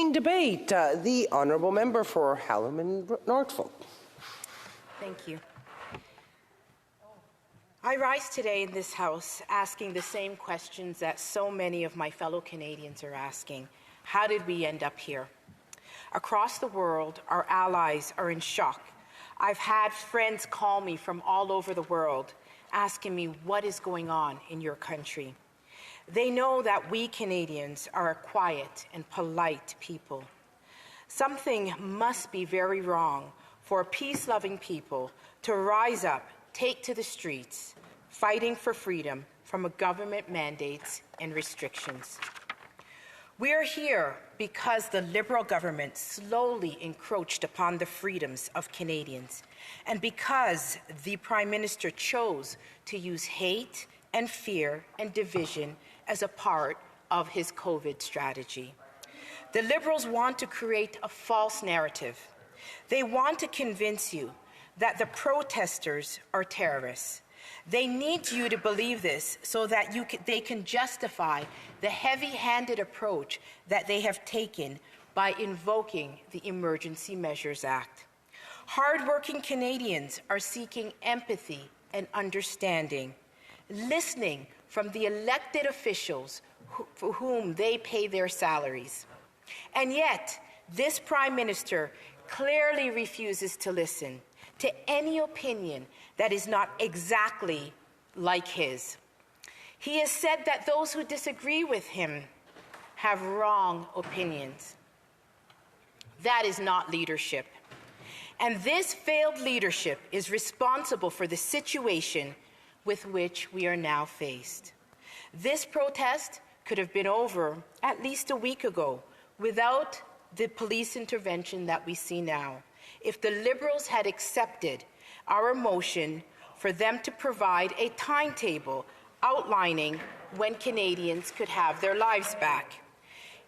In debate, the Honourable Member for Hallam and Northfolk. Thank you. I rise today in this House asking the same questions that so many of my fellow Canadians are asking. How did we end up here? Across the world, our allies are in shock. I've had friends call me from all over the world asking me what is going on in your country. They know that we Canadians are a quiet and polite people. Something must be very wrong for peace-loving people to rise up, take to the streets, fighting for freedom from government mandates and restrictions. We are here because the Liberal government slowly encroached upon the freedoms of Canadians, and because the Prime Minister chose to use hate and fear and division as a part of his COVID strategy. The Liberals want to create a false narrative. They want to convince you that the protesters are terrorists. They need you to believe this so that they can justify the heavy-handed approach that they have taken by invoking the Emergency Measures Act. Hard-working Canadians are seeking empathy and understanding, listening from the elected officials for whom they pay their salaries. And yet, this Prime Minister clearly refuses to listen to any opinion that is not exactly like his. He has said that those who disagree with him have wrong opinions. That is not leadership. And this failed leadership is responsible for the situation with which we are now faced. This protest could have been over at least a week ago without the police intervention that we see now, if the Liberals had accepted our motion for them to provide a timetable outlining when Canadians could have their lives back.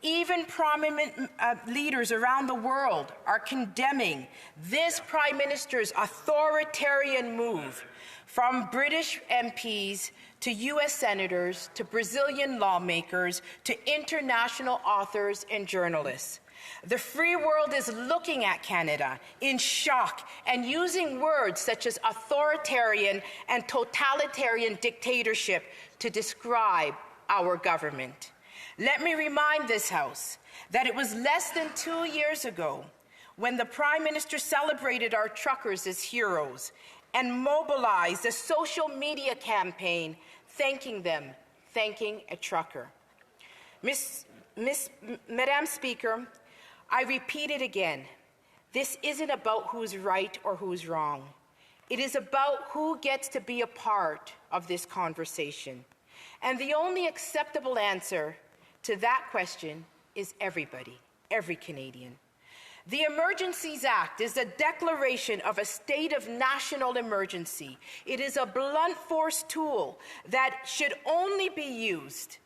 Even prominent leaders around the world are condemning this Prime Minister's authoritarian move, from British MPs to US senators to Brazilian lawmakers to international authors and journalists. The free world is looking at Canada in shock and using words such as authoritarian and totalitarian dictatorship to describe our government. Let me remind this House that it was less than 2 years ago when the Prime Minister celebrated our truckers as heroes and mobilized a social media campaign thanking them, thanking a trucker. Madam Speaker, I repeat it again. This isn't about who's right or who's wrong. It is about who gets to be a part of this conversation. And the only acceptable answer to that question is everybody, every Canadian. The Emergencies Act is a declaration of a state of national emergency. It is a blunt force tool that should only be used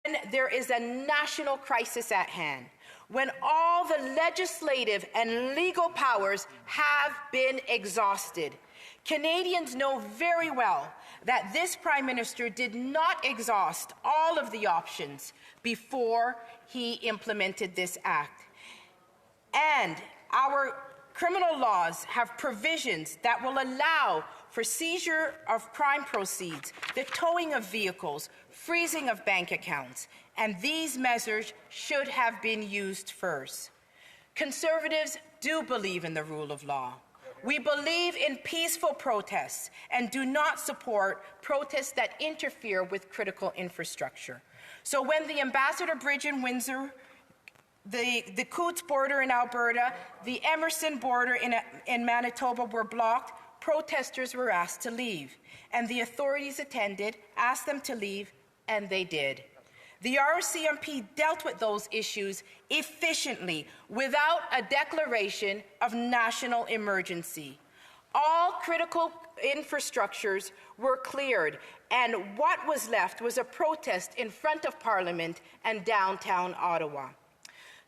when there is a national crisis at hand, when all the legislative and legal powers have been exhausted. Canadians know very well that this Prime Minister did not exhaust all of the options before he implemented this act. And our criminal laws have provisions that will allow for seizure of crime proceeds, the towing of vehicles, freezing of bank accounts, and these measures should have been used first. Conservatives do believe in the rule of law. We believe in peaceful protests and do not support protests that interfere with critical infrastructure. So when the Ambassador Bridge in Windsor, the Coutts border in Alberta, the Emerson border in Manitoba were blocked, protesters were asked to leave. And the authorities attended, asked them to leave, and they did. The RCMP dealt with those issues efficiently without a declaration of national emergency. All critical infrastructures were cleared, and what was left was a protest in front of Parliament and downtown Ottawa.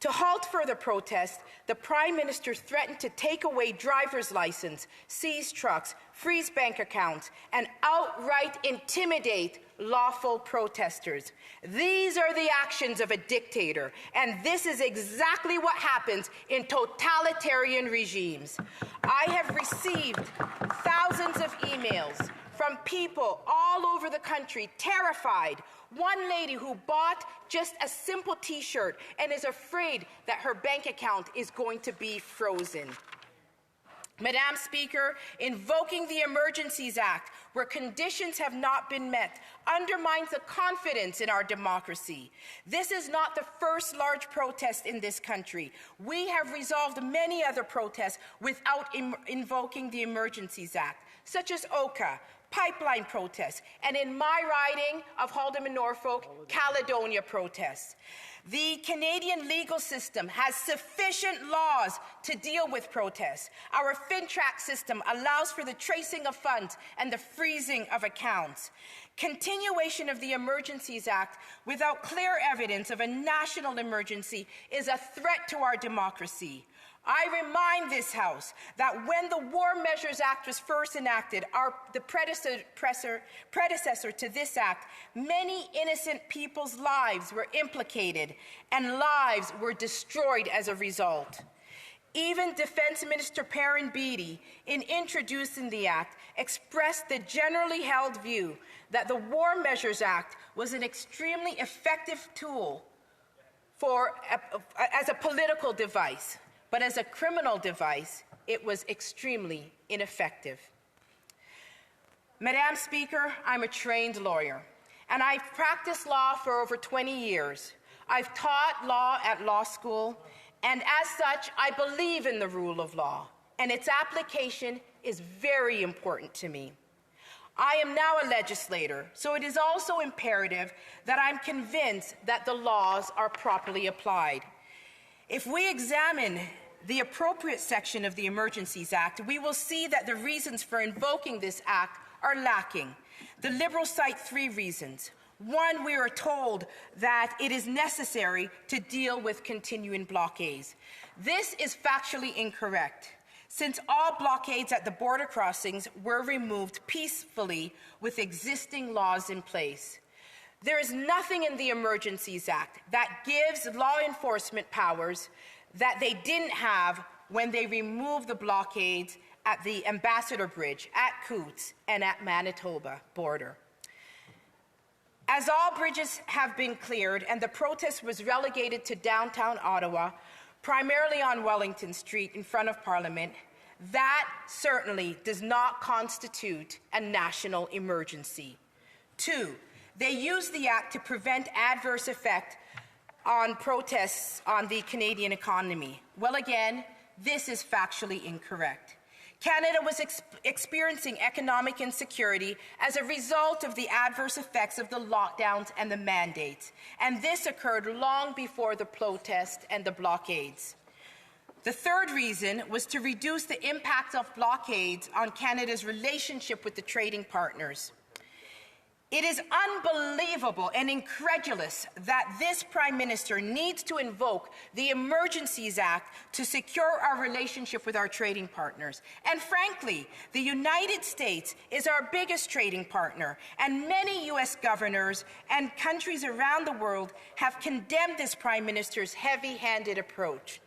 To halt further protests, the Prime Minister threatened to take away driver's license, seize trucks, freeze bank accounts, and outright intimidate lawful protesters. These are the actions of a dictator, and this is exactly what happens in totalitarian regimes. I have received thousands of emails from people all over the country, terrified. One lady who bought just a simple T-shirt and is afraid that her bank account is going to be frozen. Madam Speaker, invoking the Emergencies Act, where conditions have not been met, undermines the confidence in our democracy. This is not the first large protest in this country. We have resolved many other protests without invoking the Emergencies Act, such as HoCA, pipeline protests, and in my riding of Halden and Norfolk, Caledonia protests. The Canadian legal system has sufficient laws to deal with protests. Our FinTrack system allows for the tracing of funds and the freezing of accounts. Continuation of the Emergencies Act without clear evidence of a national emergency is a threat to our democracy. I remind this House that when the War Measures Act was first enacted, the predecessor to this act, many innocent people's lives were implicated and lives were destroyed as a result. Even Defense Minister Perrin Beatty, in introducing the act, expressed the generally held view that the War Measures Act was an extremely effective tool as a political device. But as a criminal device, it was extremely ineffective. Madam Speaker, I'm a trained lawyer, and I've practiced law for over 20 years. I've taught law at law school, and as such, I believe in the rule of law, and its application is very important to me. I am now a legislator, so it is also imperative that I'm convinced that the laws are properly applied. If we examine the appropriate section of the Emergencies Act, we will see that the reasons for invoking this act are lacking. The Liberals cite 3 reasons. 1, we are told that it is necessary to deal with continuing blockades. This is factually incorrect, since all blockades at the border crossings were removed peacefully with existing laws in place. There is nothing in the Emergencies Act that gives law enforcement powers that they didn't have when they removed the blockades at the Ambassador Bridge, at Coots, and at Manitoba border. As all bridges have been cleared and the protest was relegated to downtown Ottawa, primarily on Wellington Street in front of Parliament, that certainly does not constitute a national emergency. 2, they used the act to prevent adverse effect on protests on the Canadian economy. Well, again, this is factually incorrect. Canada was experiencing economic insecurity as a result of the adverse effects of the lockdowns and the mandates, and this occurred long before the protest and the blockades. The 3rd reason was to reduce the impact of blockades on Canada's relationship with the trading partners. It is unbelievable and incredulous that this Prime Minister needs to invoke the Emergencies Act to secure our relationship with our trading partners. And frankly, the United States is our biggest trading partner, and many U.S. governors and countries around the world have condemned this Prime Minister's heavy-handed approach.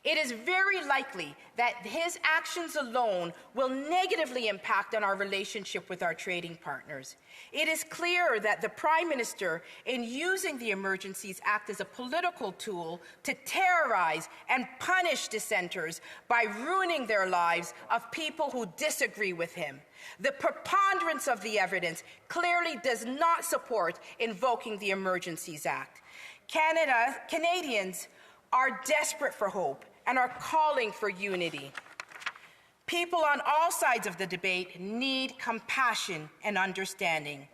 It is very likely that his actions alone will negatively impact on our relationship with our trading partners. It is clear that the Prime Minister, in using the Emergencies Act as a political tool to terrorize and punish dissenters by ruining their lives of people who disagree with him. The preponderance of the evidence clearly does not support invoking the Emergencies Act. Canadians are desperate for hope and are calling for unity. People on all sides of the debate need compassion and understanding.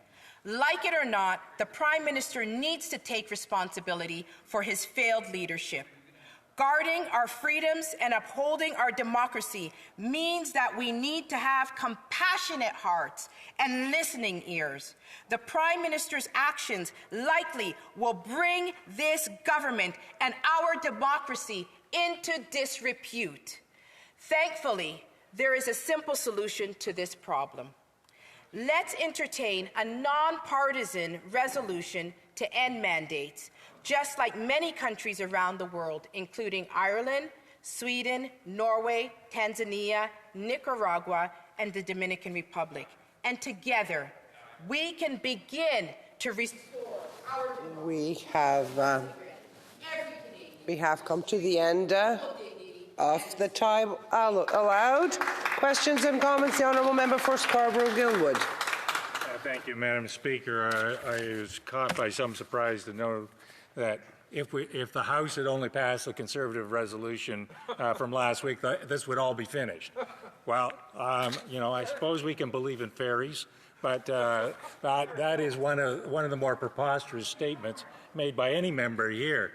Like it or not, the Prime Minister needs to take responsibility for his failed leadership. Guarding our freedoms and upholding our democracy means that we need to have compassionate hearts and listening ears. The Prime Minister's actions likely will bring this government and our democracy into disrepute. Thankfully, there is a simple solution to this problem. let's entertain a nonpartisan resolution to end mandates, just like many countries around the world, including Ireland, Sweden, Norway, Tanzania, Nicaragua, and the Dominican Republic. And together, we can begin to restore our We have come to the end of the time allowed. Questions and comments? The Honourable Member for Scarborough-Guildwood. Thank you, Madam Speaker. I was caught by some surprise to know that if the House had only passed the Conservative resolution from last week, this would all be finished. Well, I suppose we can believe in fairies, but that is one of the more preposterous statements made by any member here.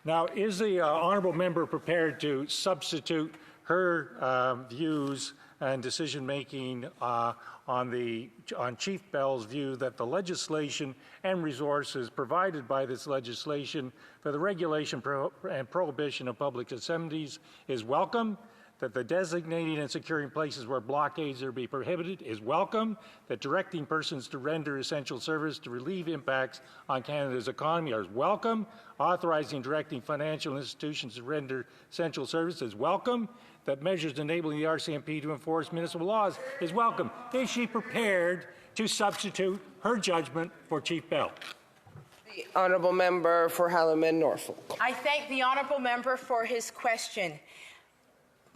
Now, is the honourable member prepared to substitute her views and decision-making on Chief Bell's view that the legislation and resources provided by this legislation for the regulation and prohibition of public assemblies is welcome, that the designating and securing places where blockades are to be prohibited is welcome, that directing persons to render essential service to relieve impacts on Canada's economy is welcome, authorizing and directing financial institutions to render essential service is welcome, that measures enabling the RCMP to enforce municipal laws is welcome. Is she prepared to substitute her judgment for Chief Bell? The Honourable Member for Haldimand Norfolk. I thank the Honourable Member for his question.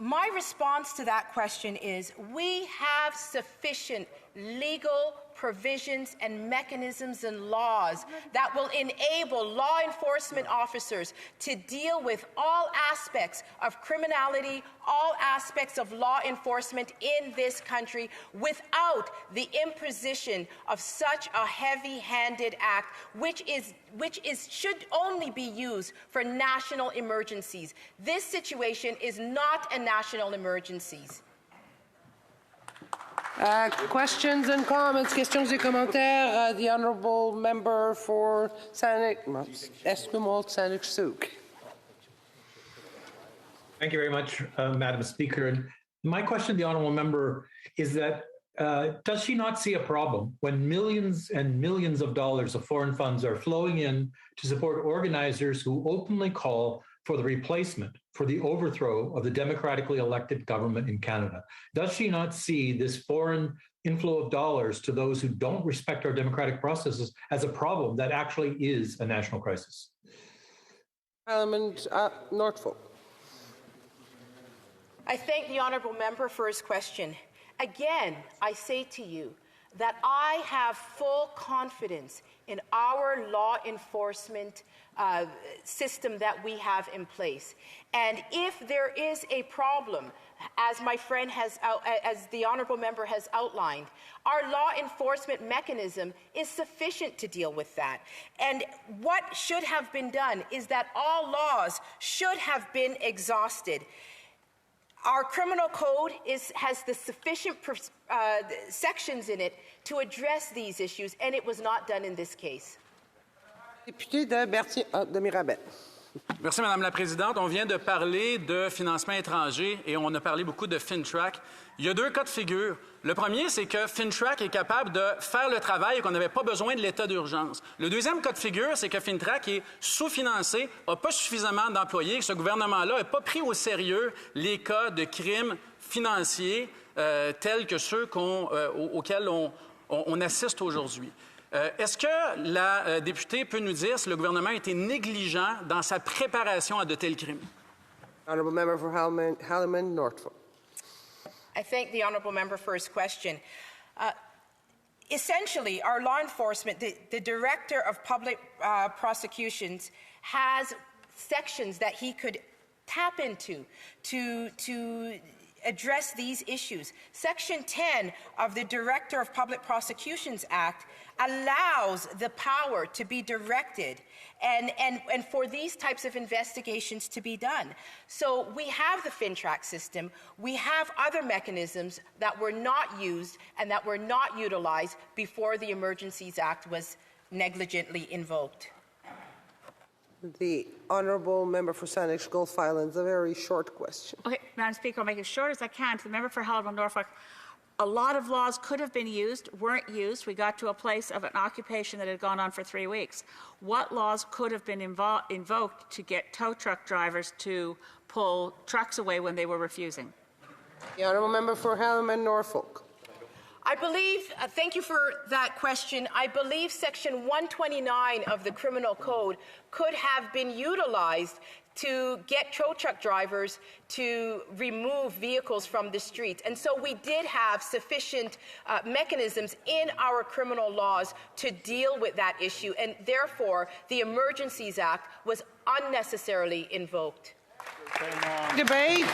My response to that question is we have sufficient legal provisions and mechanisms and laws that will enable law enforcement officers to deal with all aspects of criminality, all aspects of law enforcement in this country without the imposition of such a heavy-handed act, which should only be used for national emergencies. This situation is not a national emergency. Questions and comments? Questions et commentaires? The Honourable Member for Esquimalt-Saanich-Sooke. Thank you very much, Madam Speaker. And my question to the Honourable Member is that does she not see a problem when millions and millions of dollars of foreign funds are flowing in to support organizers who openly call for the replacement, for the overthrow of the democratically elected government in Canada? Does she not see this foreign inflow of dollars to those who don't respect our democratic processes as a problem that actually is a national crisis? Haldimand Norfolk. I thank the Honourable Member for his question. Again, I say to you that I have full confidence in our law enforcement system that we have in place. And if there is a problem, as my friend as the Honourable Member has outlined, our law enforcement mechanism is sufficient to deal with that. And what should have been done is that all laws should have been exhausted. Our criminal code has the sufficient sections in it to address these issues, and it was not done in this case. Député de Mirabel. Merci, Madame la Présidente. On vient de parler de financement étranger et on a parlé beaucoup de FinTrack. Il y a deux cas de figure. Le premier, c'est que FinTrack est capable de faire le travail et qu'on n'avait pas besoin de l'état d'urgence. Le deuxième cas de figure, c'est que FinTrack est sous-financé, n'a pas suffisamment d'employés, que ce gouvernement-là n'a pas pris au sérieux les cas de crimes financiers tels que ceux auxquels on assiste aujourd'hui. Est-ce que la députée peut nous dire si le gouvernement a été négligent dans sa préparation à de tels crimes? Honourable Member for Haldimand Norfolk. I thank the Honourable Member for his question. Essentially, our law enforcement, the Director of Public Prosecutions has sections that he could tap into to address these issues. Section 10 of the Director of Public Prosecutions Act allows the power to be directed and for these types of investigations to be done. So we have the FinTrack system. We have other mechanisms that were not used and that were not utilized before the Emergencies Act was negligently invoked. The Honourable Member for Saanich Gulf Islands, a very short question. Okay, Madam Speaker, I'll make it as short as I can. To the Member for Haldimand Norfolk, A lot of laws could have been used, weren't used. We got to a place of an occupation that had gone on for 3 weeks. What laws could have been invoked to get tow truck drivers to pull trucks away when they were refusing? The honourable member for Hallam and Norfolk. I believe, thank you for that question. I believe Section 129 of the Criminal Code could have been utilized to get tow truck drivers to remove vehicles from the streets. And so we did have sufficient mechanisms in our criminal laws to deal with that issue, and therefore the Emergencies Act was unnecessarily invoked. Debate.